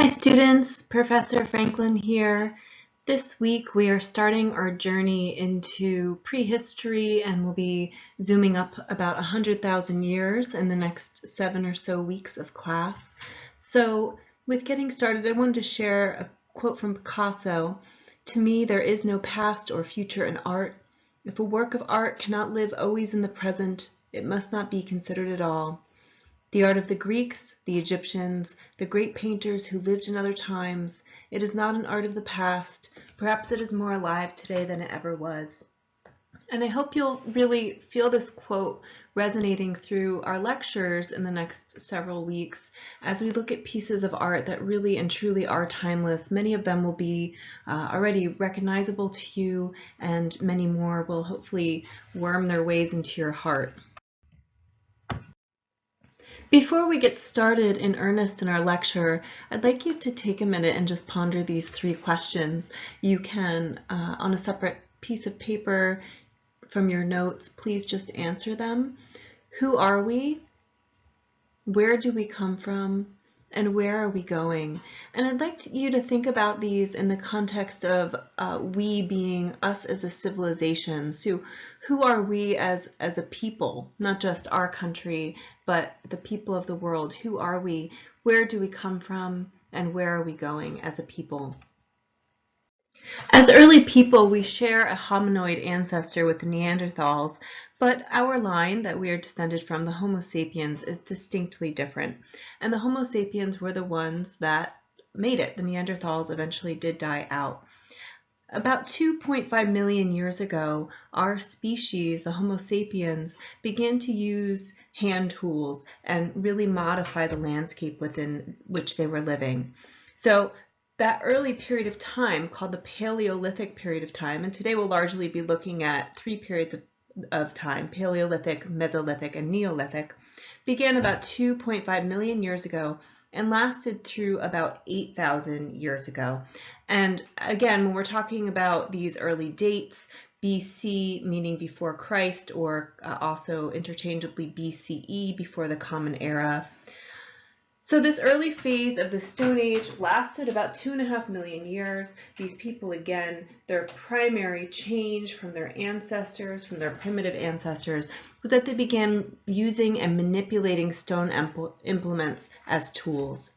Hi students, Professor Franklin here. This week we are starting our journey into prehistory and we'll be zooming up about 100,000 years in the next 7 or so weeks of class. So with getting started, I wanted to share a quote from Picasso. To me, there is no past or future in art. If a work of art cannot live always in the present, it must not be considered at all. The art of the Greeks, the Egyptians, the great painters who lived in other times, it is not an art of the past. Perhaps it is more alive today than it ever was. And I hope you'll really feel this quote resonating through our lectures in the next several weeks as we look at pieces of art that really and truly are timeless. Many of them will be already recognizable to you, and many more will hopefully worm their ways into your heart. Before we get started in earnest in our lecture, I'd like you to take a minute and just ponder these 3 questions. You can, on a separate piece of paper from your notes, please just answer them. Who are we? Where do we come from? And where are we going? And I'd like you to think about these in the context of we being us as a civilization. So who are we as a people, not just our country, but the people of the world? Who are we? Where do we come from? And where are we going as a people? As early people, we share a hominoid ancestor with the Neanderthals, but our line that we are descended from, the Homo sapiens, is distinctly different. And the Homo sapiens were the ones that made it. The Neanderthals eventually did die out. About 2.5 million years ago, our species, the Homo sapiens, began to use hand tools and really modify the landscape within which they were living. So that early period of time, called the Paleolithic period of time, and today we'll largely be looking at 3 periods of time, Paleolithic, Mesolithic, and Neolithic, began about 2.5 million years ago and lasted through about 8,000 years ago. And again, when we're talking about these early dates, BC meaning before Christ, or also interchangeably BCE, before the Common Era. So this early phase of the Stone Age lasted about 2.5 million years. These people, again, their primary change from their ancestors, from their primitive ancestors, was that they began using and manipulating stone implements as tools.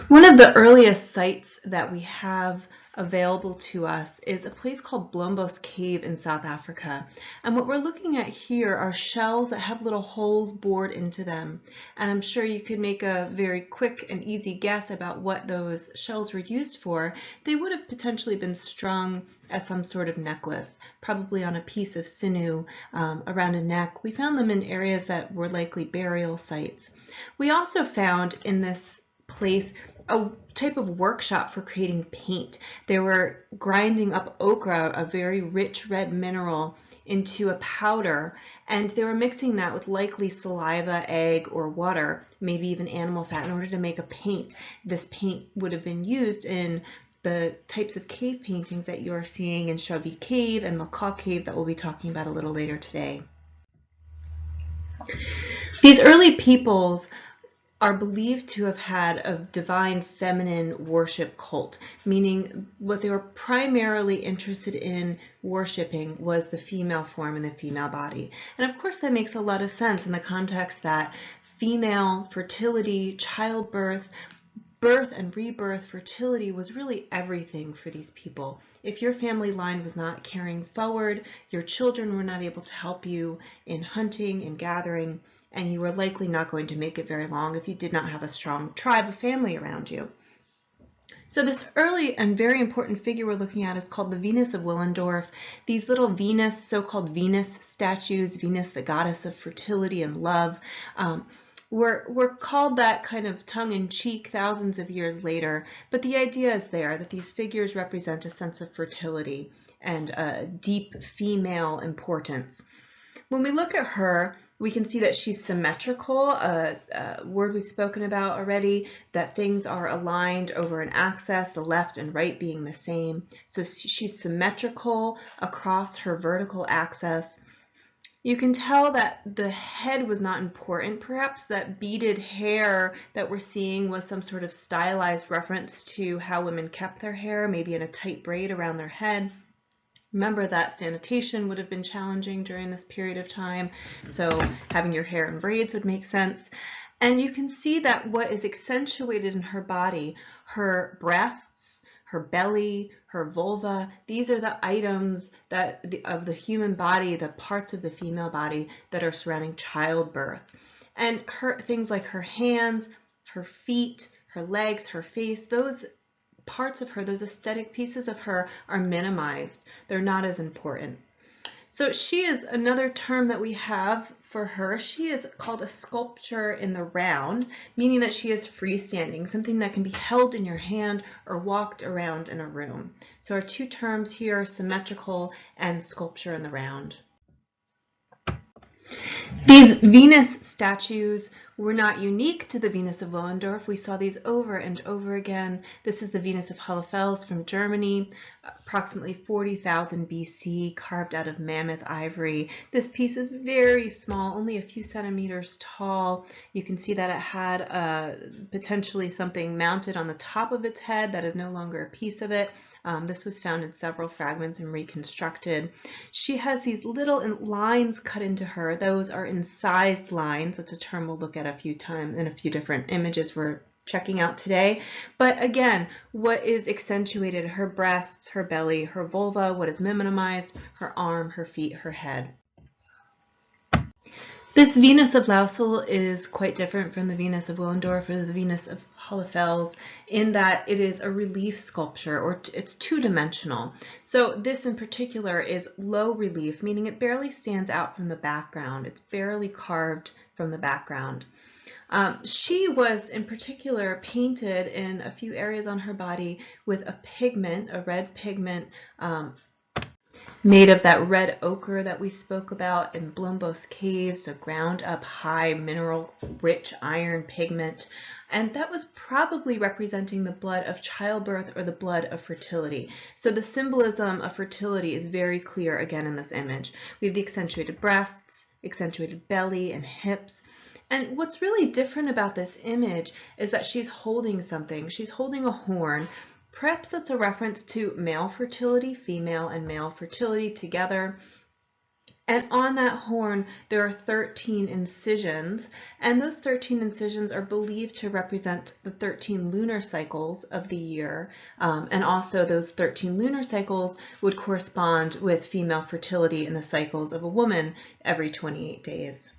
One of the earliest sites that we have available to us is a place called Blombos Cave in South Africa. And what we're looking at here are shells that have little holes bored into them. And I'm sure you could make a very quick and easy guess about what those shells were used for. They would have potentially been strung as some sort of necklace, probably on a piece of sinew around a neck. We found them in areas that were likely burial sites. We also found in this place a type of workshop for creating paint. They were grinding up ochre, a very rich red mineral, into a powder, and they were mixing that with likely saliva, egg, or water, maybe even animal fat, in order to make a paint. This paint would have been used in the types of cave paintings that you are seeing in Chauvet Cave and Macaw Cave that we'll be talking about a little later today. These early peoples are believed to have had a divine feminine worship cult, meaning what they were primarily interested in worshiping was the female form and the female body. And of course that makes a lot of sense in the context that female fertility, childbirth, birth and rebirth, fertility was really everything for these people. If your family line was not carrying forward, your children were not able to help you in hunting and gathering, and you were likely not going to make it very long if you did not have a strong tribe of family around you. So this early and very important figure we're looking at is called the Venus of Willendorf. These little Venus, so-called Venus statues, Venus the goddess of fertility and love, were called that kind of tongue-in-cheek thousands of years later, but the idea is there that these figures represent a sense of fertility and a deep female importance. When we look at her, we can see that she's symmetrical, a word we've spoken about already, that things are aligned over an axis, the left and right being the same. So she's symmetrical across her vertical axis. You can tell that the head was not important. Perhaps that beaded hair that we're seeing was some sort of stylized reference to how women kept their hair, maybe in a tight braid around their head. Remember that sanitation would have been challenging during this period of time, so having your hair in braids would make sense. And you can see that what is accentuated in her body, her breasts, her belly, her vulva, these are the items that of the human body, the parts of the female body that are surrounding childbirth. And things like her hands, her feet, her legs, her face, those parts of her, those aesthetic pieces of her are minimized. They're not as important. So she is another term that we have for her. She is called a sculpture in the round, meaning that she is freestanding, something that can be held in your hand or walked around in a room. So our two terms here are symmetrical and sculpture in the round. These Venus statues were not unique to the Venus of Willendorf. We saw these over and over again. This is the Venus of Hohlfels from Germany, approximately 40,000 BC, carved out of mammoth ivory. This piece is very small, only a few centimeters tall. You can see that it had potentially something mounted on the top of its head that is no longer a piece of it. This was found in several fragments and reconstructed. She has these little lines cut into her. Those are incised lines. That's a term we'll look at a few times in a few different images we're checking out today. But again, what is accentuated? Her breasts, her belly, her vulva, what is minimized? Her arm, her feet, her head. This Venus of Lausel is quite different from the Venus of Willendorf or the Venus of Hohlfels in that it is a relief sculpture, or it's two-dimensional. So this in particular is low relief, meaning it barely stands out from the background. It's barely carved from the background. She was in particular painted in a few areas on her body with a pigment, a red pigment, made of that red ochre that we spoke about in Blombos caves, a ground up high mineral rich iron pigment. And that was probably representing the blood of childbirth or the blood of fertility. So the symbolism of fertility is very clear again in this image. We have the accentuated breasts, accentuated belly and hips. And what's really different about this image is that she's holding something. She's holding a horn. Perhaps that's a reference to male fertility, female and male fertility together. And on that horn, there are 13 incisions, and those 13 incisions are believed to represent the 13 lunar cycles of the year. And also those 13 lunar cycles would correspond with female fertility in the cycles of a woman every 28 days.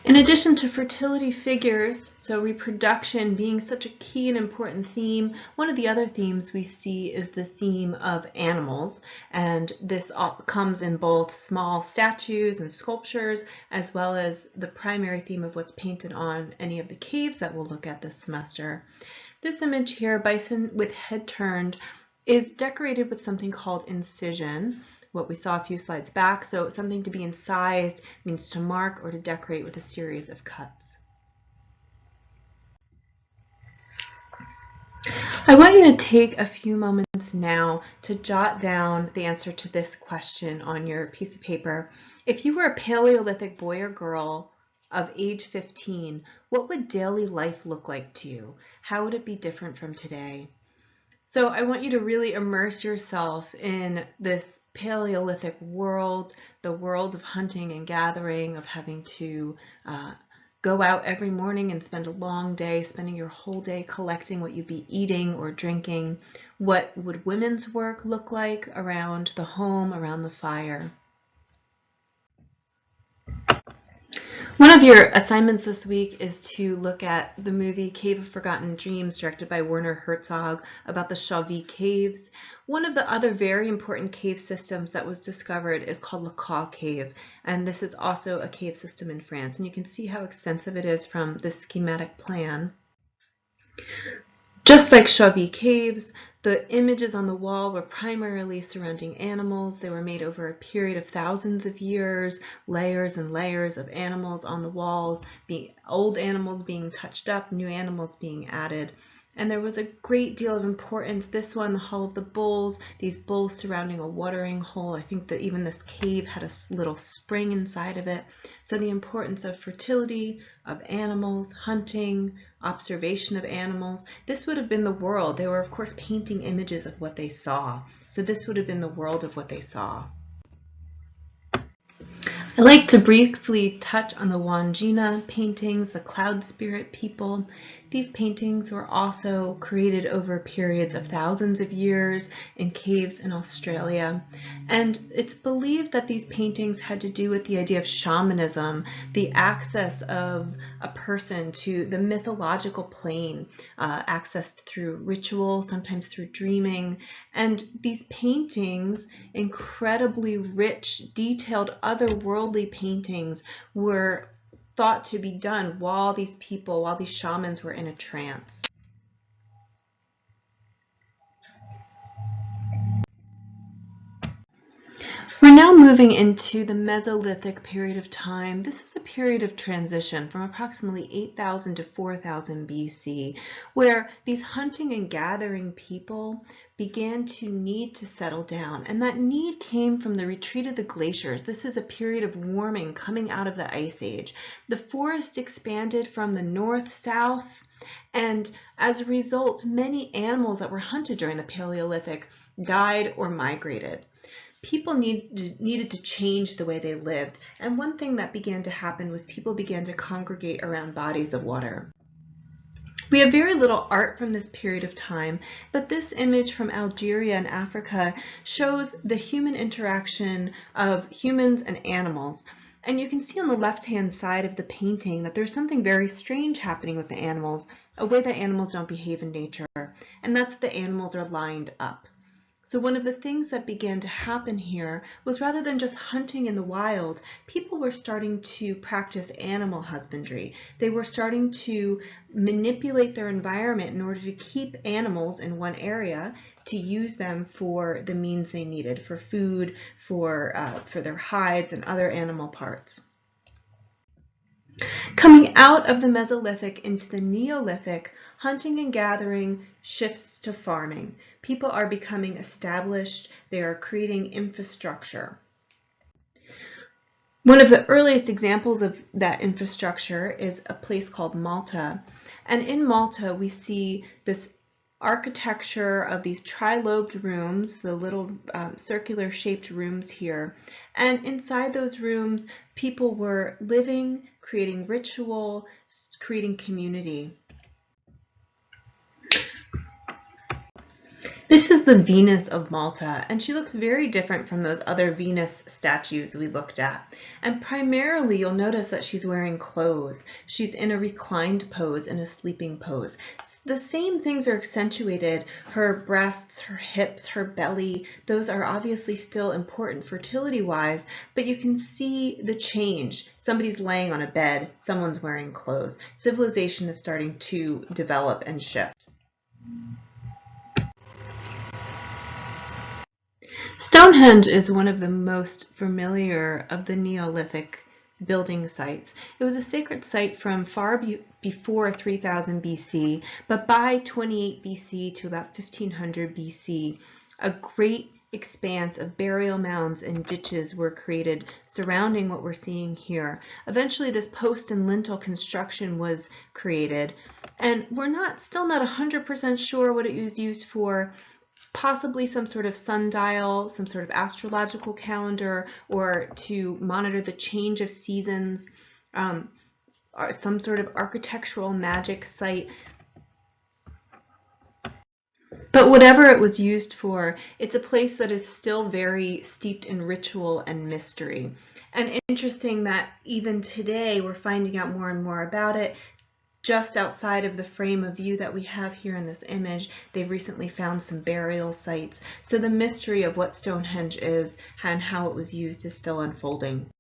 In addition to fertility figures, so reproduction being such a key and important theme, one of the other themes we see is the theme of animals, and this comes in both small statues and sculptures, as well as the primary theme of what's painted on any of the caves that we'll look at this semester. This image here, bison with head turned, is decorated with something called incision, what we saw a few slides back. So something to be incised means to mark or to decorate with a series of cuts. I want you to take a few moments now to jot down the answer to this question on your piece of paper. If you were a Paleolithic boy or girl of age 15, what would daily life look like to you? How would it be different from today? So I want you to really immerse yourself in this Paleolithic world, the world of hunting and gathering, of having to go out every morning and spend a long day, spending your whole day collecting what you'd be eating or drinking. What would women's work look like around the home, around the fire? One of your assignments this week is to look at the movie Cave of Forgotten Dreams, directed by Werner Herzog, about the Chauvet Caves. One of the other very important cave systems that was discovered is called Le Caux Cave, and this is also a cave system in France. And you can see how extensive it is from this schematic plan. Just like Chauvet Caves, the images on the wall were primarily surrounding animals. They were made over a period of thousands of years, layers and layers of animals on the walls, old animals being touched up, new animals being added. And there was a great deal of importance. This one, the Hall of the Bulls, these bulls surrounding a watering hole. I think that even this cave had a little spring inside of it. So the importance of fertility, of animals, hunting, observation of animals. This would have been the world. They were, of course, painting images of what they saw. So this would have been the world of what they saw. I like to briefly touch on the Wandjina paintings, the cloud spirit people. These paintings were also created over periods of thousands of years in caves in Australia. And it's believed that these paintings had to do with the idea of shamanism, the access of a person to the mythological plane, accessed through ritual, sometimes through dreaming. And these paintings, incredibly rich, detailed, otherworldly paintings, were thought to be done while these shamans were in a trance. We're now moving into the Mesolithic period of time. This is a period of transition from approximately 8,000 to 4,000 BC, where these hunting and gathering people began to need to settle down, and that need came from the retreat of the glaciers. This is a period of warming coming out of the Ice Age. The forest expanded from the north-south, and as a result, many animals that were hunted during the Paleolithic died or migrated. People needed to change the way they lived, and one thing that began to happen was people began to congregate around bodies of water. We have very little art from this period of time, but this image from Algeria in Africa shows the human interaction of humans and animals. And you can see on the left-hand side of the painting that there's something very strange happening with the animals, a way that animals don't behave in nature, and that's that the animals are lined up. So one of the things that began to happen here was, rather than just hunting in the wild, people were starting to practice animal husbandry. They were starting to manipulate their environment in order to keep animals in one area, to use them for the means they needed, for food, for their hides and other animal parts. Coming out of the Mesolithic into the Neolithic, hunting and gathering shifts to farming. People are becoming established. They are creating infrastructure. One of the earliest examples of that infrastructure is a place called Malta. And in Malta, we see this architecture of these tri-lobed rooms, the little circular shaped rooms here. And inside those rooms, people were living, creating ritual, creating community. This is the Venus of Malta, and she looks very different from those other Venus statues we looked at. And primarily, you'll notice that she's wearing clothes. She's in a reclined pose, in a sleeping pose. The same things are accentuated. Her breasts, her hips, her belly, those are obviously still important fertility-wise, but you can see the change. Somebody's laying on a bed, someone's wearing clothes. Civilization is starting to develop and shift. Stonehenge is one of the most familiar of the Neolithic building sites. It was a sacred site from far before 3000 BC, but by 28 BC to about 1500 BC, a great expanse of burial mounds and ditches were created surrounding what we're seeing here. Eventually, this post and lintel construction was created, and we're still not 100% sure what it was used for. Possibly some sort of sundial, some sort of astrological calendar, or to monitor the change of seasons, or some sort of architectural magic site. But whatever it was used for, it's a place that is still very steeped in ritual and mystery. And interesting that even today we're finding out more and more about it. Just outside of the frame of view that we have here in this image, they've recently found some burial sites. So the mystery of what Stonehenge is and how it was used is still unfolding.